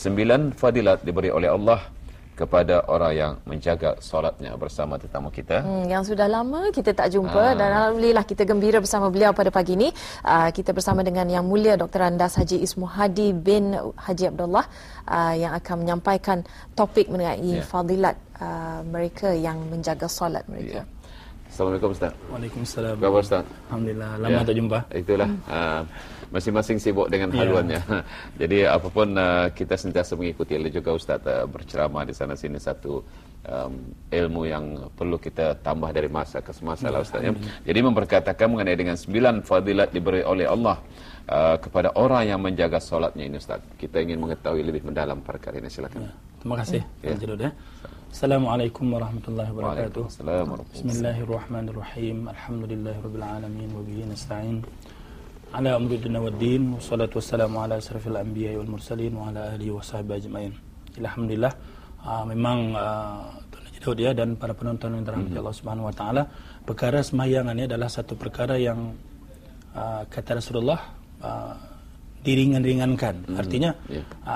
9 fadilat diberi oleh Allah kepada orang yang menjaga solatnya, bersama tetamu kita. Yang sudah lama kita tak jumpa dan alhamdulillah kita gembira bersama beliau pada pagi ini. Kita bersama dengan Yang Mulia Dr. Andas Haji Ismuhadi bin Haji Abdullah yang akan menyampaikan topik mengenai fadilat mereka yang menjaga solat mereka. Assalamualaikum Ustaz. Waalaikumsalam. Apa khabar Ustaz? Alhamdulillah, lama tak jumpa. Itulah. Masing-masing sibuk dengan haluannya. Jadi apapun kita sentiasa mengikuti. Ada juga Ustaz berceramah di sana sini, satu ilmu yang perlu kita tambah dari masa ke semasa lah Ustaz. Jadi memperkatakan mengenai dengan 9 fadilat diberi oleh Allah kepada orang yang menjaga solatnya ini Ustaz. Kita ingin mengetahui lebih mendalam perkara ini. Silakan. Terima kasih. Assalamualaikum warahmatullahi wabarakatuh. Bismillahirrahmanirrahim. Alhamdulillahirabbil alamin wa bihi nasta'in. Ala umri dunya waddin, wassalatu wassalamu ala asrafil anbiya'i wal mursalin wa ala alihi wa sahbihi ajma'in. Alhamdulillah, memang Tuan Haji Daud ya dan para penonton yang dirahmati Allah Subhanahu wa taala, perkara sembahyang ini adalah satu perkara yang kata Rasulullah diringan-ringankan. Artinya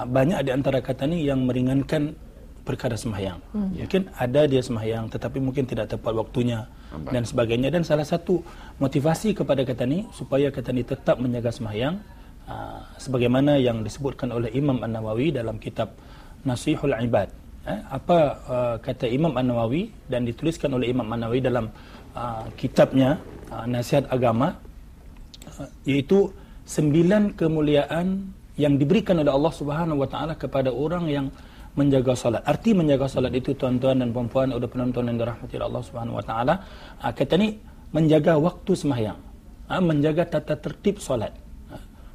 banyak di antara kata ni yang meringankan perkara sembahyang. Mungkin ada dia sembahyang tetapi mungkin tidak tepat waktunya dan sebagainya, dan salah satu motivasi kepada kata ni supaya kata ni tetap menjaga sembahyang sebagaimana yang disebutkan oleh Imam An-Nawawi dalam kitab Nasihul Ibad. Apa kata Imam An-Nawawi dan dituliskan oleh Imam An-Nawawi dalam kitabnya Nasihat Agama, yaitu 9 kemuliaan yang diberikan oleh Allah Subhanahu wa taala kepada orang yang menjaga solat. Arti menjaga solat itu, tuan-tuan dan puan-puan, udah penonton yang dirahmati Allah Subhanahu wa taala, kata ni menjaga waktu sembahyang, menjaga tata tertib solat.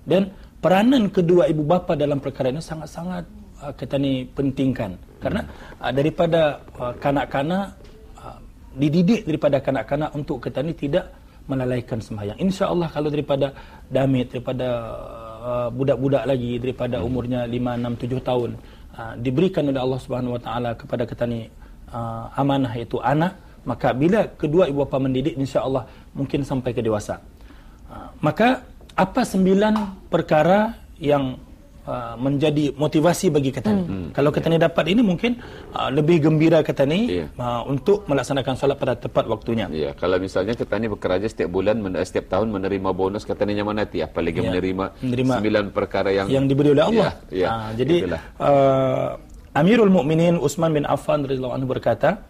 Dan peranan kedua ibu bapa dalam perkara ini sangat-sangat kata ni pentingkan. Karena daripada kanak-kanak dididik daripada kanak-kanak untuk kata ni tidak melalaikan sembahyang. Insya-Allah kalau daripada damit, daripada budak-budak lagi daripada umurnya 5, 6, 7 tahun diberikan oleh Allah Subhanahu wa taala kepada kita ni amanah iaitu anak, maka bila kedua ibu bapa mendidik, insya-Allah mungkin sampai ke dewasa. Maka apa 9 perkara yang menjadi motivasi bagi kita ni? Kalau kita ni dapat ini, mungkin lebih gembira kita ni untuk melaksanakan solat pada tepat waktunya. Ya, kalau misalnya kita ni bekerja setiap bulan, setiap tahun menerima bonus kata ni nyaman hati, apalagi menerima 9 perkara yang diberi oleh Allah. Jadi Amirul Mukminin Utsman bin Affan radhiyallahu anhu berkata,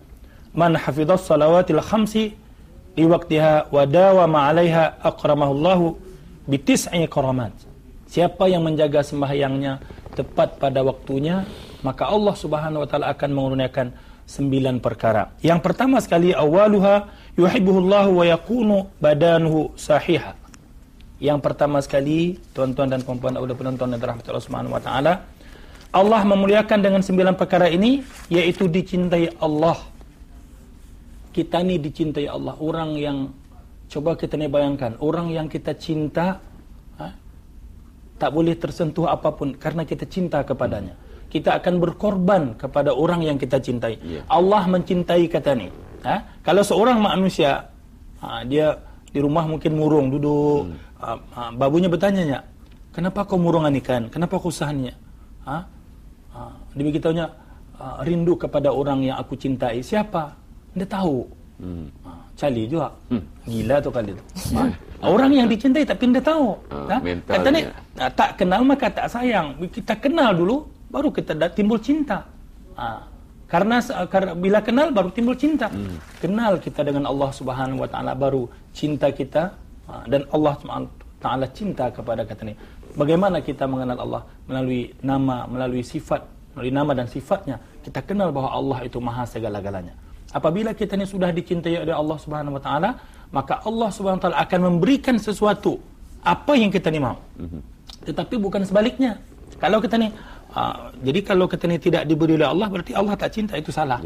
"Man hafidhas salawatil khamsi li waqtiha wa dawama 'alaiha aqramahullahu bi tis'i karamat." Siapa yang menjaga sembahyangnya tepat pada waktunya, maka Allah Subhanahu wa taala akan mengurniakan 9 perkara. Yang pertama sekali, awaluha yuhibbuhullahu wa yakunu badanuhu sahiha. Yang pertama sekali, tuan-tuan dan puan-puan udah penonton yang dirahmati Allah Subhanahu wa taala, Allah memuliakan dengan 9 perkara ini, yaitu dicintai Allah. Kita ni dicintai Allah. Orang yang, coba kita ni bayangkan, orang yang kita cinta tak boleh tersentuh apapun karena kita cinta kepadanya. Kita akan berkorban kepada orang yang kita cintai. Allah mencintai kata ni. Kalau seorang manusia, dia di rumah mungkin murung duduk, babunya bertanya, kenapa kau murungan ikan? Kenapa kau usahannya? Dia beritahunya, rindu kepada orang yang aku cintai. Siapa? Dia tahu. Cali juga. Gila tu kali tu. Orang yang dicintai tapi dia tahu. Kata ni, tak kenal maka tak sayang. Kita kenal dulu, baru kita timbul cinta. Karena bila kenal baru timbul cinta. Kenal kita dengan Allah Subhanahu wa taala, baru cinta kita, dan Allah Subhanahu wa taala cinta kepada kata ni. Bagaimana kita mengenal Allah? Melalui nama, melalui sifat, melalui nama dan sifatnya. Kita kenal bahwa Allah itu maha segala-galanya. Apabila kita ni sudah dicintai oleh Allah Subhanahu wa taala, maka Allah Subhanahu wa taala akan memberikan sesuatu apa yang kita ni mahu. Tetapi bukan sebaliknya. Kalau kita ni jadi kalau kita ni tidak diberi oleh Allah, berarti Allah tak cinta, itu salah.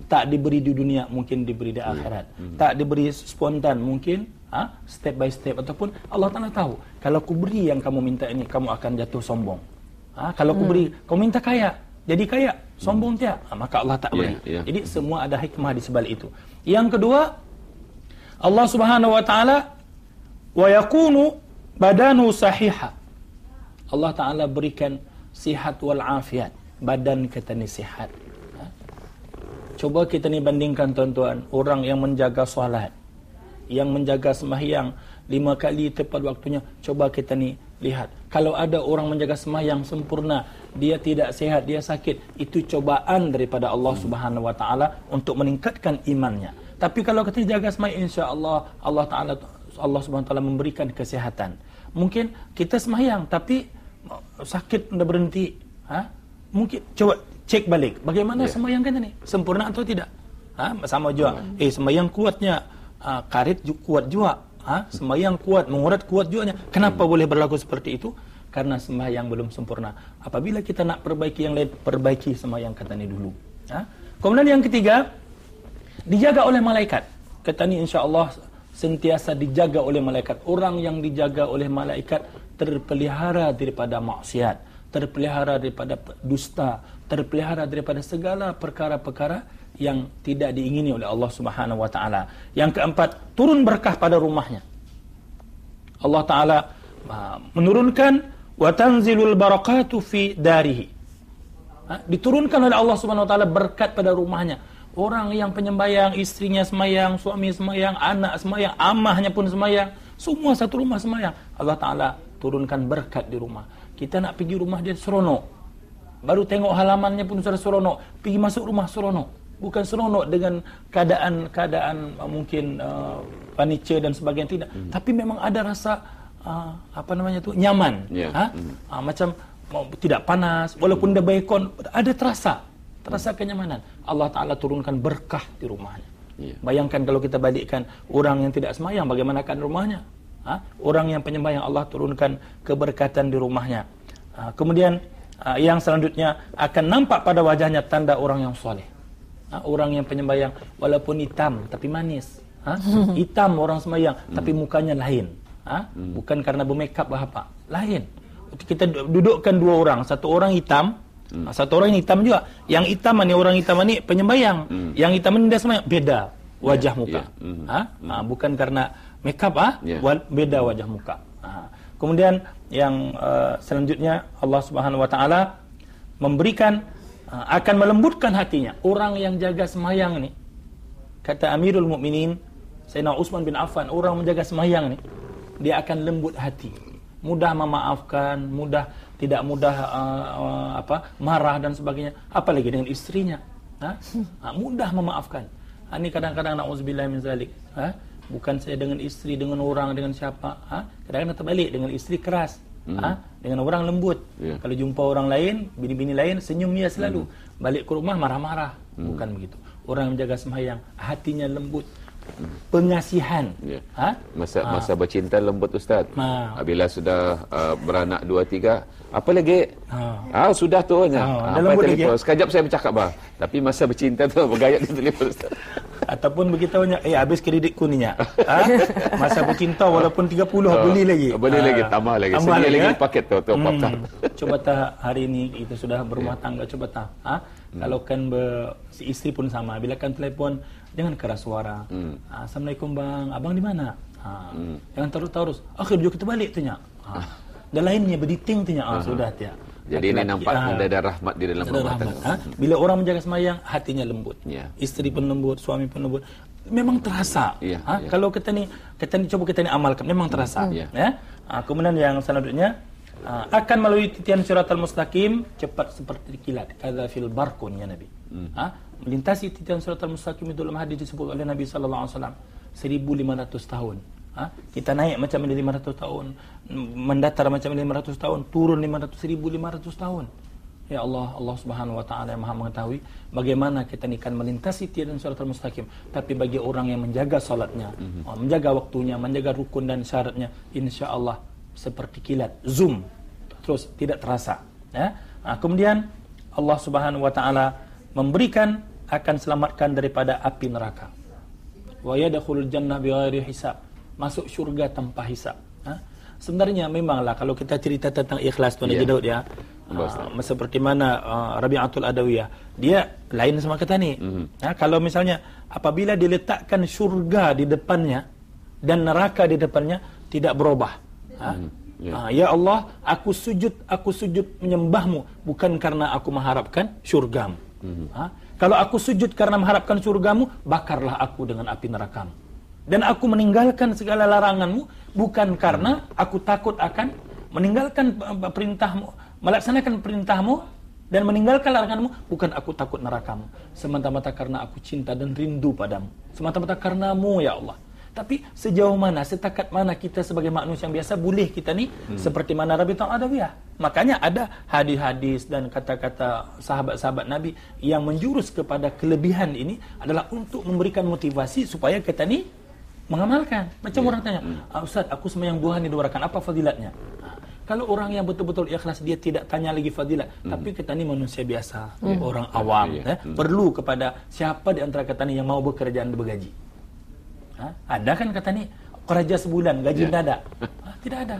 Tak diberi di dunia, mungkin diberi di akhirat. Tak diberi spontan, mungkin step by step, ataupun Allah Taala tahu kalau aku beri yang kamu minta ini, kamu akan jatuh sombong. Kalau aku beri, kau minta kaya, jadi kaya, sombong tiap, maka Allah tak beri. Jadi semua ada hikmah di sebalik itu. Yang kedua, Allah Subhanahu wa taala wa yakunu badanu sahiha. Allah Taala berikan sihat wal afiat. Badan kita ni sihat. Coba kita ni bandingkan tuan-tuan, orang yang menjaga solat, yang menjaga sembahyang 5 kali tepat waktunya, coba kita ni lihat. Kalau ada orang menjaga sembahyang sempurna, dia tidak sihat, dia sakit, itu cobaan daripada Allah Subhanahu wa taala untuk meningkatkan imannya. Tapi kalau kita jaga sembahyang, insya-Allah Allah Subhanahu wa taala memberikan kesihatan. Mungkin kita sembahyang tapi sakit sudah berhenti, mungkin coba cek balik bagaimana sembahyang kita ni, sempurna atau tidak. Sama juga sembahyang kuatnya, karet kuat juga, sembahyang kuat, mengurat kuat juga. Kenapa boleh berlaku seperti itu? Karena sembahyang belum sempurna. Apabila kita nak perbaiki yang lain, perbaiki sembahyang kita ni dulu. Kemudian yang ketiga, dijaga oleh malaikat. Kita ni insya-Allah sentiasa dijaga oleh malaikat. Orang yang dijaga oleh malaikat terpelihara daripada maksiat, terpelihara daripada dusta, terpelihara daripada segala perkara-perkara yang tidak diingini oleh Allah Subhanahu wa taala. Yang keempat, turun berkah pada rumahnya. Allah taala menurunkan wa tanzilul barakatu fi darihi. Diturunkan oleh Allah Subhanahu wa taala berkat pada rumahnya. Orang yang penyembayang, istrinya sembahyang, suami sembahyang, anak sembahyang, amahnya pun sembahyang, semua satu rumah sembahyang. Allah taala turunkan berkat di rumah. Kita nak pergi rumah dia seronok. Baru tengok halamannya pun sudah seronok. Pergi masuk rumah seronok. Bukan seronok dengan keadaan mungkin furniture dan sebagainya, tidak. Tapi memang ada rasa nyaman. Macam tidak panas, walaupun dah baikon, ada terasa kenyamanan. Allah Taala turunkan berkah di rumahnya. Bayangkan kalau kita balikkan orang yang tidak sembahyang, bagaimana keadaan rumahnya? Orang yang penyembahyang, Allah turunkan keberkatan di rumahnya. Kemudian yang selanjutnya, akan nampak pada wajahnya tanda orang yang soleh. Orang yang penyembahyang walaupun hitam tapi manis. Hitam orang sembahyang tapi mukanya lain. Bukan karena bermakeup apa, lain. Kita dudukkan dua orang, satu orang hitam, satu orang hitam juga. Yang hitam ni, orang hitam ni penyembahyang. Yang hitam ni dia sembahyang, beda wajah muka. Bukan karena makeup, beda wajah muka. Kemudian yang selanjutnya, Allah Subhanahu wa taala memberikan, akan melembutkan hatinya. Orang yang jaga sembahyang ni, kata Amirul Mukminin Sayyidina Utsman bin Affan, orang menjaga sembahyang ni, dia akan lembut hati, mudah memaafkan, tidak mudah marah dan sebagainya. Apalagi dengan istrinya, mudah memaafkan. Ini kadang-kadang na'udzubillah min zalik. Bukan saya dengan istri, dengan orang, dengan siapa. Kadang-kadang terbalik, dengan istri keras, dengan orang lembut. Kalau jumpa orang lain, bini-bini lain, senyum dia selalu. Balik ke rumah marah-marah. Bukan begitu. Orang yang menjaga sembahyang, hatinya lembut, pengasihan. Masa bercinta lembut, Ustaz. Bila sudah beranak 2-3, apa lagi? Sudah tu hanya. Telefon. Sekejap saya bercakap tapi masa bercinta tu bergayat di telefon, Ustaz. Ataupun begitu banyak, habis kreditku ni nya. Masa bercinta walaupun 30 beli lagi. Boleh lagi, tambah lagi. Sedia lagi paket tu Coba tak hari ini kita sudah berumah tangga, coba tak. Kalau kan si isteri pun sama, bila kan telefon jangan keras suara. Assalamualaikum bang, abang di mana? Jangan terus. Akhir juga kita balik tu nya. Dan lainnya berditing tu nya. Sudah dia. Jadi ini nampak ada rahmat di dalam rumah tangga. Bila orang menjaga sembahyang, hatinya lembut. Isteri pun lembut, suami pun lembut. Memang terasa. Kalau kita ni coba kita ni amalkan, memang terasa. Kemudian yang selanjutnya, akan melalui titian siratal mustaqim cepat seperti kilat. Kadza fil barqun ya Nabi. Melintasi titian siratal mustaqim itu dalam hadis disebut oleh Nabi sallallahu alaihi wasallam 1500 tahun. Kita naik macam ini 500 tahun, mendatar macam ini 500 tahun, turun 1500 tahun. Ya Allah, Allah Subhanahu wa taala yang Maha mengetahui bagaimana kita ni kan melintasi tiada siratal mustaqim. Tapi bagi orang yang menjaga salatnya, menjaga waktunya, menjaga rukun dan syaratnya, insya-Allah seperti kilat, zoom, terus tidak terasa. Kemudian Allah Subhanahu wa taala memberikan, akan selamatkan daripada api neraka. Wa yadkhulul jannah bighairi hisab. Masuk syurga tanpa hisab. Sebenarnya memanglah kalau kita cerita tentang ikhlas Tuan Haji Daud seperti mana Rabi'atul Adawiyah, dia lain sama kita ni. Kalau misalnya apabila diletakkan syurga di depannya dan neraka di depannya, tidak berubah. Ya Allah, aku sujud menyembahmu bukan karena aku mengharapkan syurgamu. Kalau aku sujud karena mengharapkan syurgamu, bakarlah aku dengan api nerakamu. Dan aku meninggalkan segala laranganmu bukan karena aku takut akan meninggalkan perintahmu, melaksanakan perintahmu dan meninggalkan laranganmu, bukan aku takut nerakamu, semata-mata karena aku cinta dan rindu padamu, semata-mata karenamu ya Allah. Tapi sejauh mana, setakat mana kita sebagai manusia yang biasa boleh kita ni seperti mana Rabi'atul Adawiyah. Makanya ada hadis-hadis dan kata-kata sahabat-sahabat Nabi yang menjurus kepada kelebihan ini adalah untuk memberikan motivasi supaya kita ni mengamalkan. Macam orang tanya, Ustaz, aku sembahyang duha ni 2 rakaat, apa fadilatnya? Kalau orang yang betul-betul ikhlas, dia tidak tanya lagi fadilat. Tapi kita ni manusia biasa, orang awam, perlu kepada siapa di antara kita ni yang mau bekerjaan bergaji. Ada kan kata ni kerja sebulan gaji tidak ada. Tidak ada.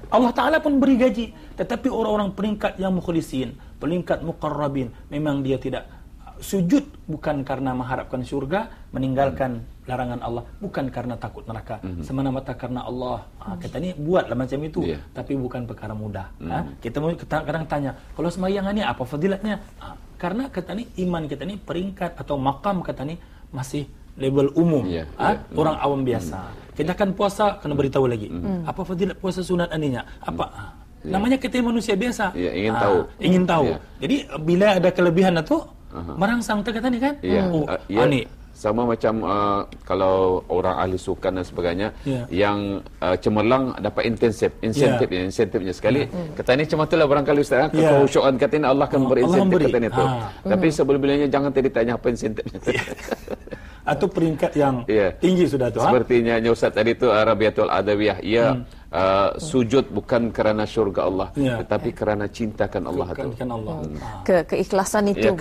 Allah Taala pun beri gaji, tetapi orang-orang peringkat yang mukhlisin, peringkat muqarrabin, memang dia tidak sujud bukan karena mengharapkan syurga, meninggalkan larangan Allah bukan karena takut neraka, semata-mata karena Allah. Kata ni buatlah macam itu, tapi bukan perkara mudah. Kita kadang tanya, kalau sembahyang ni apa fadilatnya? Karena kata ni iman kita ni peringkat atau makam kata ni masih level umum, orang awam biasa. Kita kan puasa, kena beritahu lagi. Apa fadilat puasa sunat aninya? Apa? Namanya kita manusia biasa. Ingin tahu. Jadi bila ada kelebihan itu, merangsang kata ni kan? Ni sama macam kalau orang ahli sukan dan sebagainya yang cemerlang dapat insentifnya sekali. Kata ni macam itulah barangkali Ustaz, kekhusyuan kata ni Allah akan beri insentif kata ni tu. Tapi sebelum-belumnya jangan tadi tanya apa insentifnya. Atau peringkat yang tinggi sudah tu. Sepertinya Ustaz tadi tu Rabi'atul Adawiyah, sujud bukan kerana syurga Allah, tetapi kerana cintakan Allah tu. Keikhlasan itu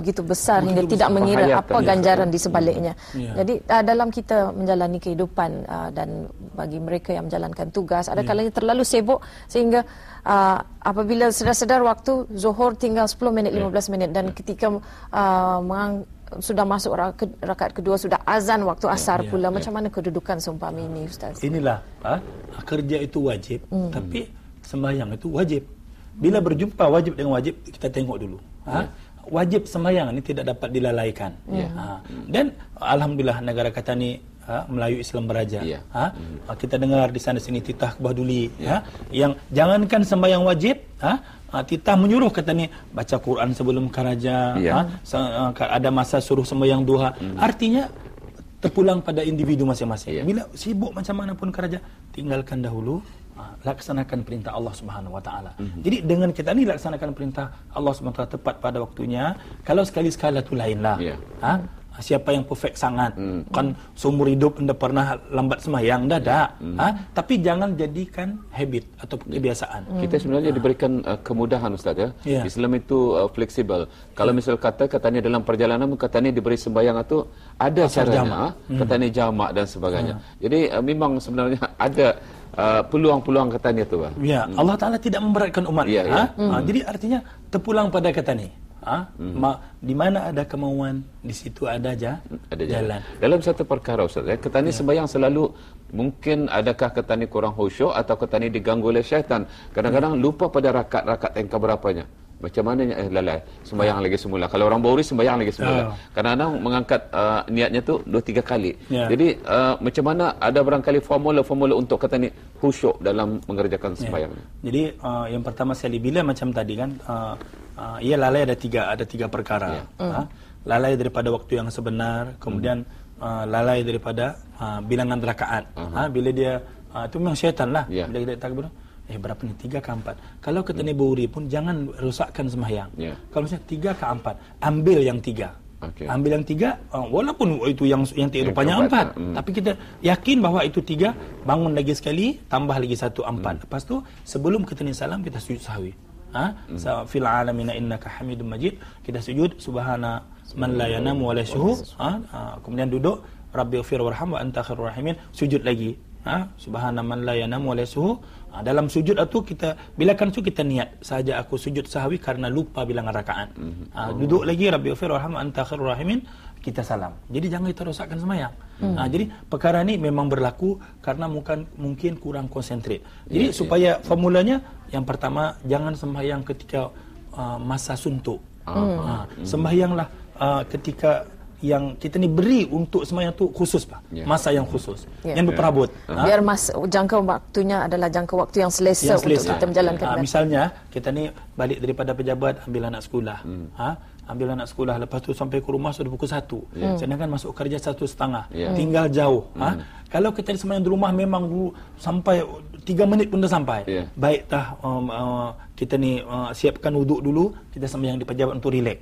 begitu besar hingga tidak mengira apa ganjaran di sebaliknya. Jadi dalam kita menjalani kehidupan dan bagi mereka yang menjalankan tugas, ada kalanya terlalu sibuk sehingga apabila sedar-sedar waktu Zuhur tinggal 10 minit 15 minit dan ketika sudah masuk rakaat kedua, sudah azan waktu asar pula. Macam mana kedudukan seumpama ini Ustaz? Inilah kerja itu wajib, tapi sembahyang itu wajib. Bila berjumpa wajib dengan wajib, kita tengok dulu. Wajib sembahyang ini tidak dapat dilalaikan. Dan alhamdulillah negara kata ni Melayu Islam beraja. Kita dengar di sana sini titah Kebaduli, yang jangankan sembahyang wajib, titah menyuruh kata ni baca Quran sebelum karaja, ada masa suruh sembahyang duha. Artinya terpulang pada individu masing-masing. Bila sibuk macam mana pun karaja, tinggalkan dahulu, laksanakan perintah Allah Subhanahu Wa Taala. Jadi dengan kita ni laksanakan perintah Allah Subhanahu Wa Taala tepat pada waktunya. Kalau sekali-sekala tu lainlah. Siapa yang perfect sangat, kan seumur hidup anda pernah lambat sembahyang, dah. Tapi jangan jadikan habit atau kebiasaan. Kita sebenarnya diberikan kemudahan Ustaz ya. Islam itu fleksibel. Kalau misal katanya dalam perjalanan katanya diberi sembahyang itu ada caranya, katanya jamak dan sebagainya. Jadi memang sebenarnya ada peluang-peluang katanya tu. Allah Taala tidak memberatkan umat. Jadi artinya terpulang pada kata ni. Di mana ada kemauan, di situ ada jalan. Dalam satu perkara Ustaz, ketani sembahyang selalu mungkin adakah ketani kurang khusyuk atau ketani diganggu oleh syaitan. Kadang-kadang lupa pada rakaat yang keberapanya. Macam mana lalai sembahyang lagi semula. Kalau orang Bahuri sembahyang lagi semula. Kadang-kadang mengangkat niatnya tu 2-3 kali. Jadi macam mana ada barangkali formula untuk ketani khusyuk dalam mengerjakan sembahyang. Jadi yang pertama sekali bila macam tadi kan lalai ada tiga perkara. Lalai daripada waktu yang sebenar, kemudian lalai daripada bilangan rakaat. Bila dia itu memang syaitan lah. Bila dia takbir, berapa ni 3 ke 4. Kalau kita ni Bahuri pun jangan rusakkan sembahyang. Kalau misalnya 3 ke 4, ambil yang 3. Ambil yang 3, walaupun itu yang 3 rupanya 4, tapi kita yakin bahawa itu 3, bangun lagi sekali, tambah lagi 1, 4. Lepas tu sebelum kita ni salam kita sujud sahwi. Fil alamina innaka hamidum majid, kita sujud subhana man la yanamu wa la yashu, kemudian duduk rabbighfir warham wa anta khairur rahimin, sujud lagi subhana man la yanamu wa la yashu. Dalam sujud itu kita bila kan kita niat saja aku sujud sahwi karena lupa bilangan rakaat. Duduk lagi rabbighfir warham wa anta khairur rahimin, kita salam. Jadi jangan kita rosakkan sembahyang. Jadi perkara ini memang berlaku karena mungkin kurang konsentrit. Jadi supaya formulanya yang pertama, jangan sembahyang ketika masa suntuk. Sembahyanglah ketika yang kita ni beri untuk sembahyang tu khusus, Pak. Masa yang khusus. Yang berperabot. Biar jangka waktunya adalah jangka waktu yang selesa untuk kita menjalankan. Misalnya kita ni balik daripada pejabat, ambil anak sekolah. Ambil anak sekolah, lepas tu sampai ke rumah sudah pukul 1. Sedangkan masuk kerja 1:30. Tinggal jauh. Kalau kita sembahyang di rumah memang sampai 3 minit pun dah sampai. Baik kita ni siapkan wuduk dulu, kita sembahyang di pejabat untuk relax.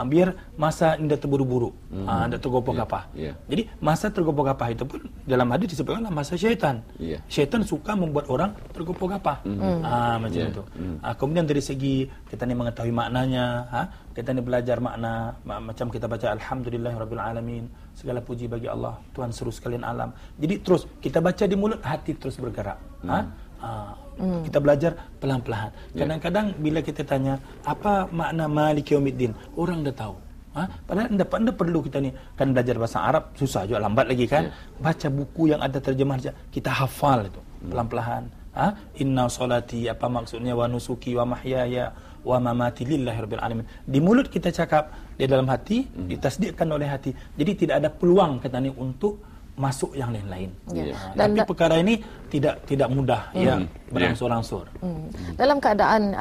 Biar masa ini dah terburu-buru. Dah tergopoh kapah. Jadi masa tergopoh kapah itu pun dalam hadis disebutkanlah masa syaitan. Syaitan suka membuat orang tergopoh kapah. Macam itu. Kemudian dari segi kita ni mengetahui maknanya, kita ni belajar makna, macam kita baca alhamdulillahirabbil alamin, segala puji bagi Allah, Tuhan seluruh sekalian alam. Jadi terus kita baca di mulut, hati terus bergerak. Kita belajar pelan-pelan. Kadang-kadang bila kita tanya apa makna Maliki Yaumiddin, orang dah tahu. Padahal anda perlu kita ni kan belajar bahasa Arab susah juga, lambat lagi kan. Baca buku yang ada terjemahan, kita hafal itu pelan-pelan. Inna solati, apa maksudnya, wa nusuki wa mahyaya wa mamati lillahi rabbil alamin. Di mulut kita cakap, di dalam hati ditasdikkan oleh hati. Jadi tidak ada peluang kata ni untuk masuk yang lain-lain. Tapi perkara ini tidak mudah berangsur-angsur. Dalam keadaan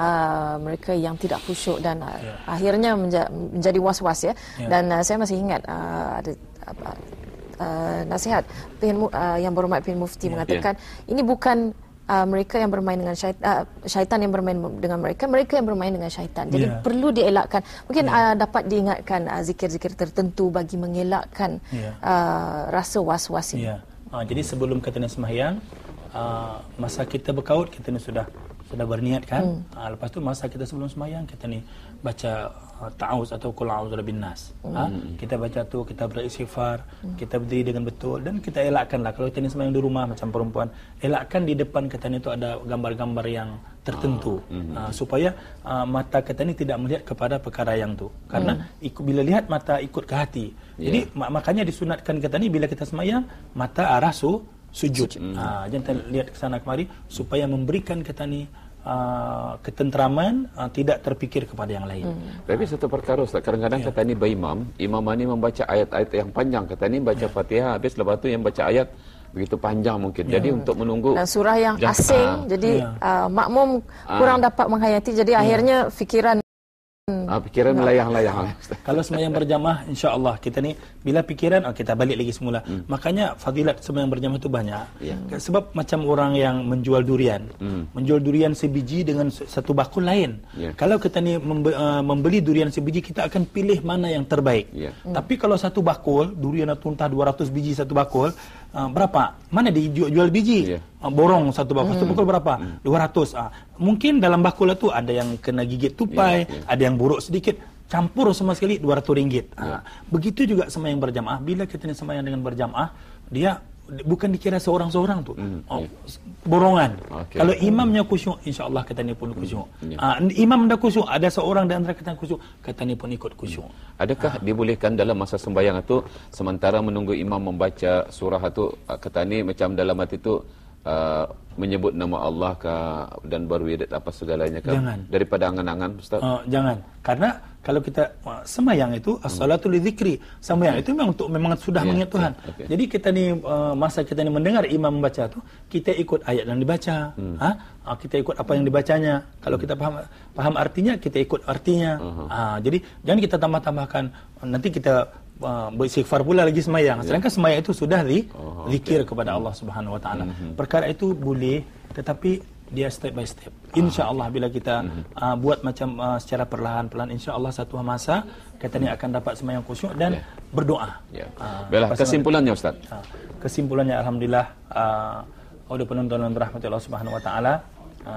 mereka yang tidak khusyuk dan akhirnya menjadi was-was dan saya masih ingat ada nasihat yang berhormat Pin Mufti mengatakan ini bukan mereka yang bermain dengan syaitan yang bermain dengan mereka yang bermain dengan syaitan. Jadi perlu dielakkan. Mungkin dapat diingatkan zikir-zikir tertentu bagi mengelakkan rasa was-was ini. Jadi sebelum kita nak sembahyang, masa kita berkaut kita ni sudah berniat kan. Lepas tu masa kita sebelum sembahyang kita ni baca ta'awuz atau qul a'udzu birabbin nas. Kita baca tu, kita beristighfar, kita berdiri dengan betul dan kita elakkanlah kalau kita ni sembahyang di rumah macam perempuan, elakkan di depan kita ni tu ada gambar-gambar yang tertentu supaya mata kita ni tidak melihat kepada perkara yang tu. Karena bila lihat mata ikut ke hati. Jadi makanya disunatkan kita ni bila kita sembahyang mata arah sujud. Jangan lihat ke sana kemari supaya memberikan kita ni ketentraman, tidak terfikir kepada yang lain. Tapi satu perkara Ustaz, kadang-kadang kata ni imam ni membaca ayat-ayat yang panjang, kata ni baca Fatihah habis lepas tu yang baca ayat begitu panjang mungkin. Jadi untuk menunggu dan surah yang asing, jadi makmum kurang dapat menghayati, jadi akhirnya fikiran pikiran melayang-layang. Kalau sembahyang berjamaah, insya-Allah kita ni bila pikiran kita balik lagi semula. Makanya fadilat sembahyang berjamaah itu banyak. Sebab macam orang yang menjual durian. Menjual durian sebiji dengan satu bakul lain. Kalau kita ni membeli durian sebiji, kita akan pilih mana yang terbaik. Tapi kalau satu bakul durian itu entah 200 biji satu bakul, berapa? Mana dijual biji? Borong satu bakul berapa? 200. Mungkin dalam bakul itu ada yang kena gigit tupai, ada yang buruk sedikit, campur semua sekali RM200. Begitu juga sembahyang berjamaah. Bila kita ni sembahyang dengan berjamaah, dia bukan dikira seorang-seorang tu. Borongan. Kalau imamnya khusyuk, insya-Allah kita ni pun khusyuk. Imam dah khusyuk, ada seorang di antara kita khusyuk, kita ni pun ikut khusyuk. Adakah dibolehkan dalam masa sembahyang itu sementara menunggu imam membaca surah itu, kata ni macam dalam hati itu menyebut nama Allah dan berwirid apa segalanya daripada angan-angan Ustaz? Jangan. Karena kalau kita sembahyang itu as-salatu lidzikri, sembahyang itu memang sudah mengingat Tuhan. Jadi kita ni masa kita ni mendengar imam membaca tu, kita ikut ayat yang dibaca. Kita ikut apa yang dibacanya. Kalau kita faham artinya, kita ikut artinya. Jadi jangan kita tambah-tambahkan, nanti kita beristighfar pula lagi sembahyang. Sedangkan sembahyang itu sudah zikir kepada Allah Subhanahu wa taala. Perkara itu boleh, tetapi dia step by step. Insya-Allah bila kita buat macam secara perlahan-lahan, insya-Allah satu masa kita ni akan dapat sembahyang khusyuk dan berdoa. Baiklah, kesimpulannya Ustaz. Kesimpulannya alhamdulillah, audio penonton dan rahmat Allah Subhanahu wa taala,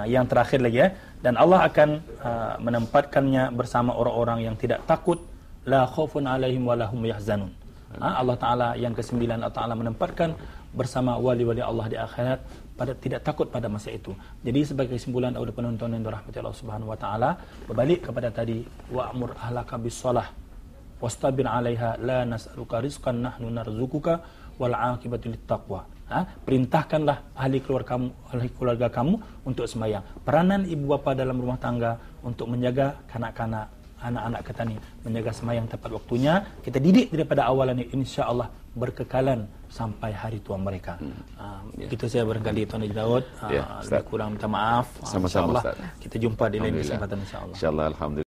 yang terakhir lagi dan Allah akan menempatkannya bersama orang-orang yang tidak takut, la khaufun alaihim wa lahum yahzanun. Allah Taala yang ke-9, Allah Taala menempatkan bersama wali-wali Allah di akhirat pada tidak takut pada masa itu. Jadi sebagai kesimpulan audio penonton yang dirahmati Allah Subhanahu wa taala, berbalik kepada tadi wa'mur ahlaka bis-shalah wastabir 'alaiha la nas'aluka rizqan nahnu narzuquka wal 'aqibatu littaqwa. Perintahkanlah ahli keluarga kamu untuk sembahyang. Peranan ibu bapa dalam rumah tangga untuk menjaga kanak-kanak, anak-anak kita ni menjaga sembahyang tepat waktunya. Kita didik daripada awalan ini, insya-Allah berkekalan sampai hari tua mereka. Itu saya barangkali Tuan Haji Daud. Kurang minta maaf. Sama-sama, Ustaz. Kita jumpa di lain kesempatan, insya-Allah. Insya-Allah, alhamdulillah.